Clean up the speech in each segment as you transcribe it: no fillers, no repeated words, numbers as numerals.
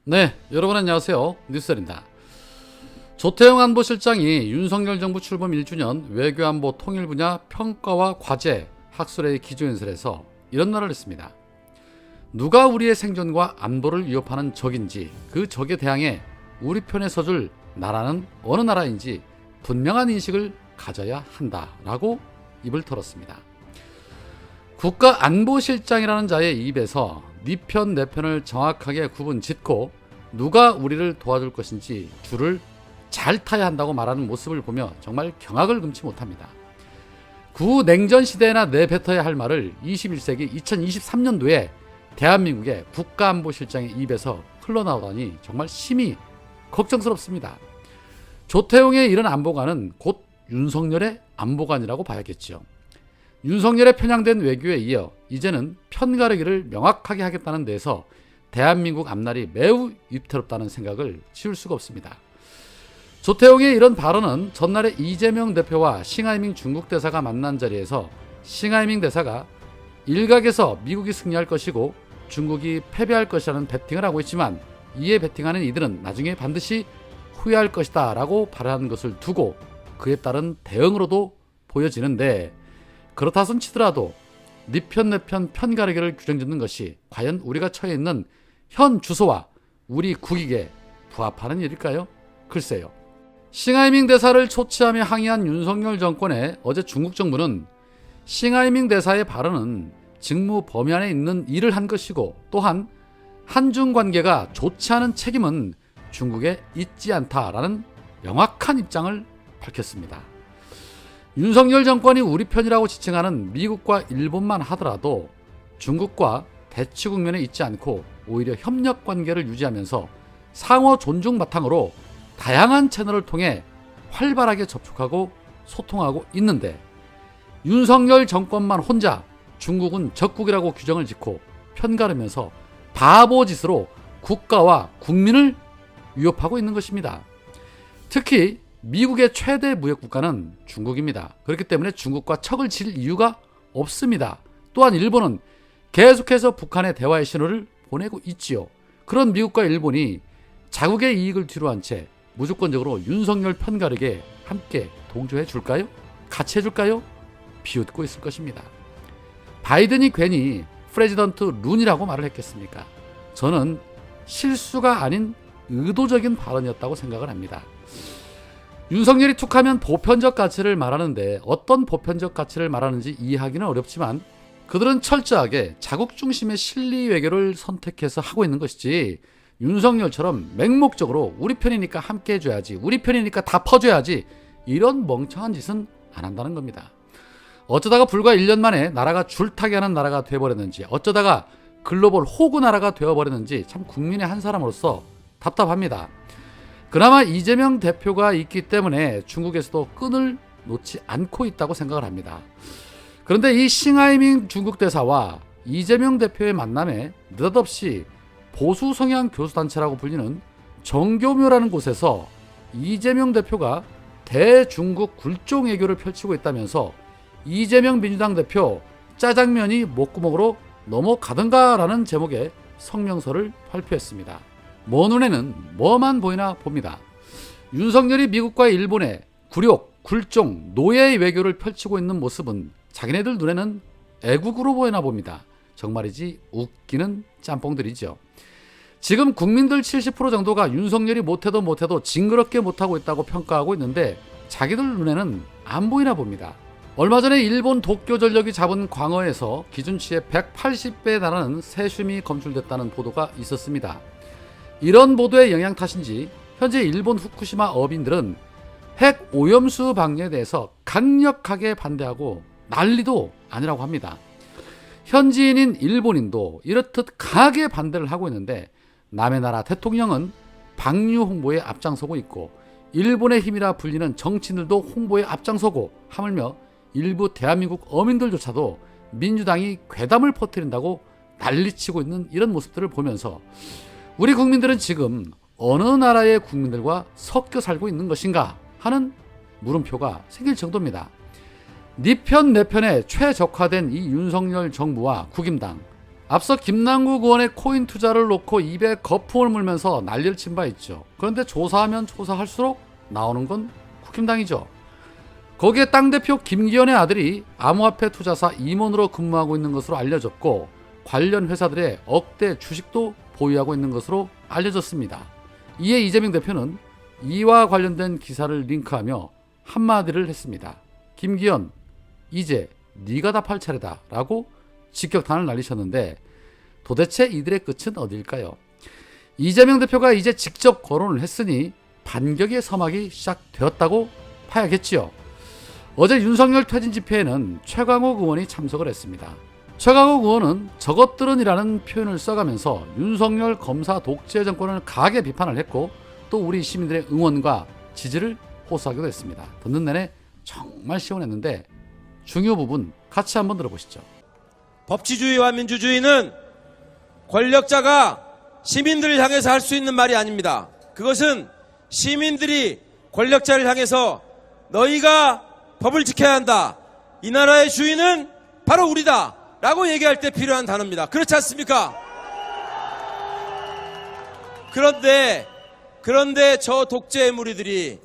네, 여러분 안녕하세요. 뉴스입니다. 조태용 안보실장이 윤석열 정부 출범 1주년 외교안보 통일 분야 평가와 과제 학술회의 기조연설에서 이런 말을 했습니다. 누가 우리의 생존과 안보를 위협하는 적인지, 그 적에 대항해 우리 편에 서줄 나라는 어느 나라인지 분명한 인식을 가져야 한다라고 입을 털었습니다. 국가안보실장이라는 자의 입에서 네 편, 내 편을 정확하게 구분 짓고 누가 우리를 도와줄 것인지 줄을 잘 타야 한다고 말하는 모습을 보며 정말 경악을 금치 못합니다. 구냉전 시대에나 내뱉어야 할 말을 21세기 2023년도에 대한민국의 국가안보실장의 입에서 흘러나오다니 정말 심히 걱정스럽습니다. 조태용의 이런 안보관은 곧 윤석열의 안보관이라고 봐야겠죠. 윤석열의 편향된 외교에 이어 이제는 편가르기를 명확하게 하겠다는 데서 대한민국 앞날이 매우 위태롭다는 생각을 지울 수가 없습니다. 조태용의 이런 발언은 전날에 이재명 대표와 싱하이밍 중국 대사가 만난 자리에서 싱하이밍 대사가 일각에서 미국이 승리할 것이고 중국이 패배할 것이라는 베팅을 하고 있지만 이에 베팅하는 이들은 나중에 반드시 후회할 것이다 라고 발언한 것을 두고 그에 따른 대응으로도 보여지는데, 그렇다손 치더라도 네 편 내 편 편가르기를 규정짓는 것이 과연 우리가 처해 있는 현 주소와 우리 국익에 부합하는 일일까요? 글쎄요. 싱하이밍 대사를 초치하며 항의한 윤석열 정권에 어제 중국 정부는 싱하이밍 대사의 발언은 직무 범위 안에 있는 일을 한 것이고 또한 한중 관계가 좋지 않은 책임은 중국에 있지 않다라는 명확한 입장을 밝혔습니다. 윤석열 정권이 우리 편이라고 지칭하는 미국과 일본만 하더라도 중국과 대치 국면에 있지 않고 오히려 협력 관계를 유지하면서 상호 존중 바탕으로 다양한 채널을 통해 활발하게 접촉하고 소통하고 있는데, 윤석열 정권만 혼자 중국은 적국이라고 규정을 짓고 편가르면서 바보짓으로 국가와 국민을 위협하고 있는 것입니다. 특히 미국의 최대 무역 국가는 중국입니다. 그렇기 때문에 중국과 척을 칠 이유가 없습니다. 또한 일본은 계속해서 북한의 대화의 신호를 보내고 있지요. 그런 미국과 일본이 자국의 이익을 뒤로한 채 무조건적으로 윤석열 편가르기에 함께 동조해 줄까요? 같이 해줄까요? 비웃고 있을 것입니다. 바이든이 괜히 프레지던트 룬이라고 말을 했겠습니까? 저는 실수가 아닌 의도적인 발언이었다고 생각을 합니다. 윤석열이 툭하면 보편적 가치를 말하는데 어떤 보편적 가치를 말하는지 이해하기는 어렵지만 그들은 철저하게 자국 중심의 실리 외교를 선택해서 하고 있는 것이지, 윤석열처럼 맹목적으로 우리 편이니까 함께 해줘야지, 우리 편이니까 다 퍼줘야지, 이런 멍청한 짓은 안 한다는 겁니다. 어쩌다가 불과 1년 만에 나라가 줄타기 하는 나라가 되어버렸는지, 어쩌다가 글로벌 호구 나라가 되어버렸는지 참 국민의 한 사람으로서 답답합니다. 그나마 이재명 대표가 있기 때문에 중국에서도 끈을 놓지 않고 있다고 생각을 합니다. 그런데 이 싱하이밍 중국 대사와 이재명 대표의 만남에 느닷없이 보수 성향 교수단체라고 불리는 정교묘라는 곳에서 이재명 대표가 대중국 굴종 외교를 펼치고 있다면서 이재명 민주당 대표 짜장면이 목구멍으로 넘어가던가라는 제목의 성명서를 발표했습니다. 먼 눈에는 뭐만 보이나 봅니다. 윤석열이 미국과 일본의 굴욕, 굴종, 노예의 외교를 펼치고 있는 모습은 자기네들 눈에는 애국으로 보이나 봅니다. 정말이지 웃기는 짬뽕들이죠. 지금 국민들 70% 정도가 윤석열이 못해도 징그럽게 못하고 있다고 평가하고 있는데 자기들 눈에는 안 보이나 봅니다. 얼마 전에 일본 도쿄 전력이 잡은 광어에서 기준치의 180배에 달하는 세슘이 검출됐다는 보도가 있었습니다. 이런 보도의 영향 탓인지 현재 일본 후쿠시마 어민들은 핵 오염수 방류에 대해서 강력하게 반대하고 난리도 아니라고 합니다. 현지인인 일본인도 이렇듯 강하게 반대를 하고 있는데 남의 나라 대통령은 방류 홍보에 앞장서고 있고 일본의 힘이라 불리는 정치인들도 홍보에 앞장서고 하물며 일부 대한민국 어민들조차도 민주당이 괴담을 퍼뜨린다고 난리치고 있는 이런 모습들을 보면서 우리 국민들은 지금 어느 나라의 국민들과 섞여 살고 있는 것인가 하는 물음표가 생길 정도입니다. 네 편 내 편에 최적화된 이 윤석열 정부와 국임당, 앞서 김남국 의원의 코인 투자를 놓고 입에 거품을 물면서 난리를 친 바 있죠. 그런데 조사하면 조사할수록 나오는 건 국힘당이죠. 거기에 당대표 김기현의 아들이 암호화폐 투자사 임원으로 근무하고 있는 것으로 알려졌고 관련 회사들의 억대 주식도 보유하고 있는 것으로 알려졌습니다. 이에 이재명 대표는 이와 관련된 기사를 링크하며 한마디를 했습니다. 김기현, 이제 네가 답할 차례다 라고 직격탄을 날리셨는데 도대체 이들의 끝은 어디일까요? 이재명 대표가 이제 직접 거론을 했으니 반격의 서막이 시작되었다고 봐야겠지요. 어제 윤석열 퇴진 집회에는 최강욱 의원이 참석을 했습니다. 최강욱 의원은 저것들은이라는 표현을 써가면서 윤석열 검사 독재 정권을 강하게 비판을 했고 또 우리 시민들의 응원과 지지를 호소하기도 했습니다. 듣는 내내 정말 시원했는데 중요 부분 같이 한번 들어보시죠. 법치주의와 민주주의는 권력자가 시민들을 향해서 할 수 있는 말이 아닙니다. 그것은 시민들이 권력자를 향해서 너희가 법을 지켜야 한다. 이 나라의 주인은 바로 우리다. 라고 얘기할 때 필요한 단어입니다. 그렇지 않습니까? 그런데 저 독재의 무리들이,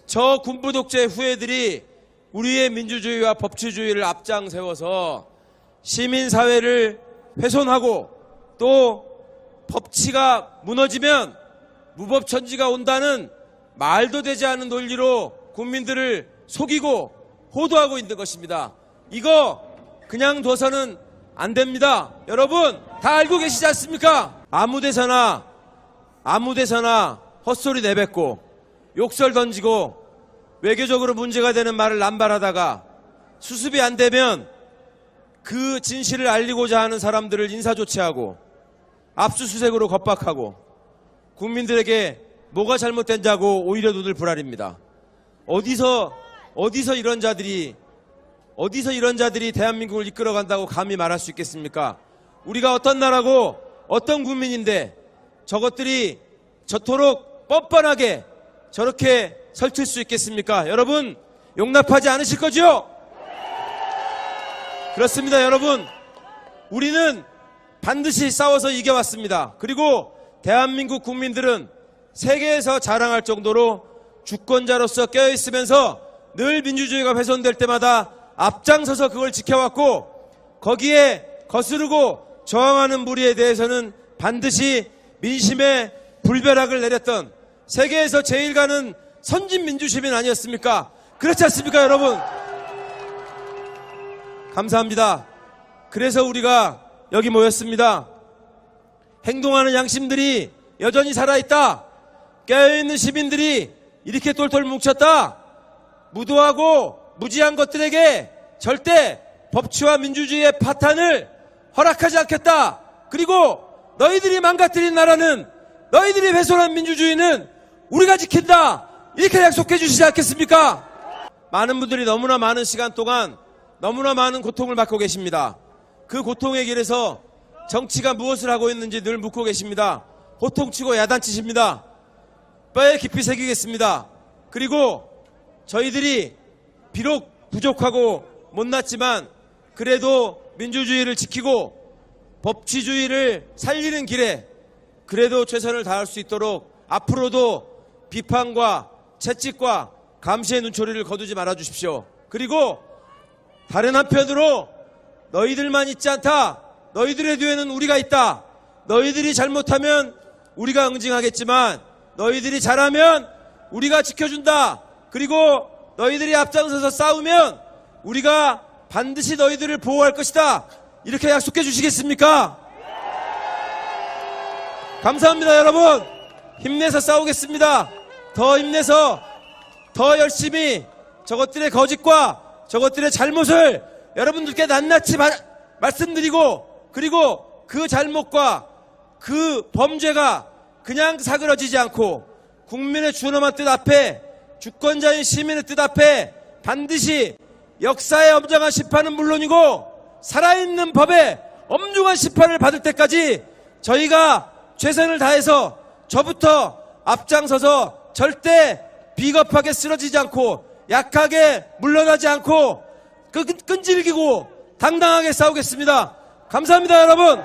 저 군부 독재의 후예들이 우리의 민주주의와 법치주의를 앞장 세워서 시민사회를 훼손하고 또 법치가 무너지면 무법천지가 온다는 말도 되지 않은 논리로 국민들을 속이고 호도하고 있는 것입니다. 이거 그냥 둬서는 안 됩니다. 여러분 다 알고 계시지 않습니까? 아무 데서나 헛소리 내뱉고 욕설 던지고 외교적으로 문제가 되는 말을 남발하다가 수습이 안 되면 그 진실을 알리고자 하는 사람들을 인사조치하고 압수수색으로 겁박하고 국민들에게 뭐가 잘못된다고 오히려 눈을 부라립니다. 어디서 이런 자들이 대한민국을 이끌어간다고 감히 말할 수 있겠습니까? 우리가 어떤 나라고 어떤 국민인데 저것들이 저토록 뻔뻔하게 저렇게 설칠 수 있겠습니까? 여러분 용납하지 않으실 거죠? 그렇습니다. 여러분 우리는 반드시 싸워서 이겨왔습니다. 그리고 대한민국 국민들은 세계에서 자랑할 정도로 주권자로서 껴있으면서 늘 민주주의가 훼손될 때마다 앞장서서 그걸 지켜왔고 거기에 거스르고 저항하는 무리에 대해서는 반드시 민심의 불벼락을 내렸던 세계에서 제일 가는 선진 민주시민 아니었습니까? 그렇지 않습니까 여러분? 감사합니다. 그래서 우리가 여기 모였습니다. 행동하는 양심들이 여전히 살아있다. 깨어있는 시민들이 이렇게 똘똘 뭉쳤다. 무도하고 무지한 것들에게 절대 법치와 민주주의의 파탄을 허락하지 않겠다. 그리고 너희들이 망가뜨린 나라는, 너희들이 훼손한 민주주의는 우리가 지킨다. 이렇게 약속해 주시지 않겠습니까? 많은 분들이 너무나 많은 시간 동안 너무나 많은 고통을 받고 계십니다. 그 고통의 길에서 정치가 무엇을 하고 있는지 늘 묻고 계십니다. 호통치고 야단치십니다. 뼈에 깊이 새기겠습니다. 그리고 저희들이 비록 부족하고 못났지만 그래도 민주주의를 지키고 법치주의를 살리는 길에 그래도 최선을 다할 수 있도록 앞으로도 비판과 채찍과 감시의 눈초리를 거두지 말아 주십시오. 그리고 다른 한편으로 너희들만 있지 않다. 너희들의 뒤에는 우리가 있다. 너희들이 잘못하면 우리가 응징하겠지만 너희들이 잘하면 우리가 지켜준다. 그리고 너희들이 앞장서서 싸우면 우리가 반드시 너희들을 보호할 것이다. 이렇게 약속해 주시겠습니까? 감사합니다. 여러분 힘내서 싸우겠습니다. 더 힘내서 더 열심히 저것들의 거짓과 저것들의 잘못을 여러분들께 낱낱이 말씀드리고 그리고 그 잘못과 그 범죄가 그냥 사그러지지 않고 국민의 준엄한 뜻 앞에 주권자인 시민의 뜻 앞에 반드시 역사의 엄정한 심판은 물론이고 살아있는 법의 엄중한 심판을 받을 때까지 저희가 최선을 다해서 저부터 앞장서서 절대 비겁하게 쓰러지지 않고 약하게 물러나지 않고 끈질기고 당당하게 싸우겠습니다. 감사합니다, 여러분.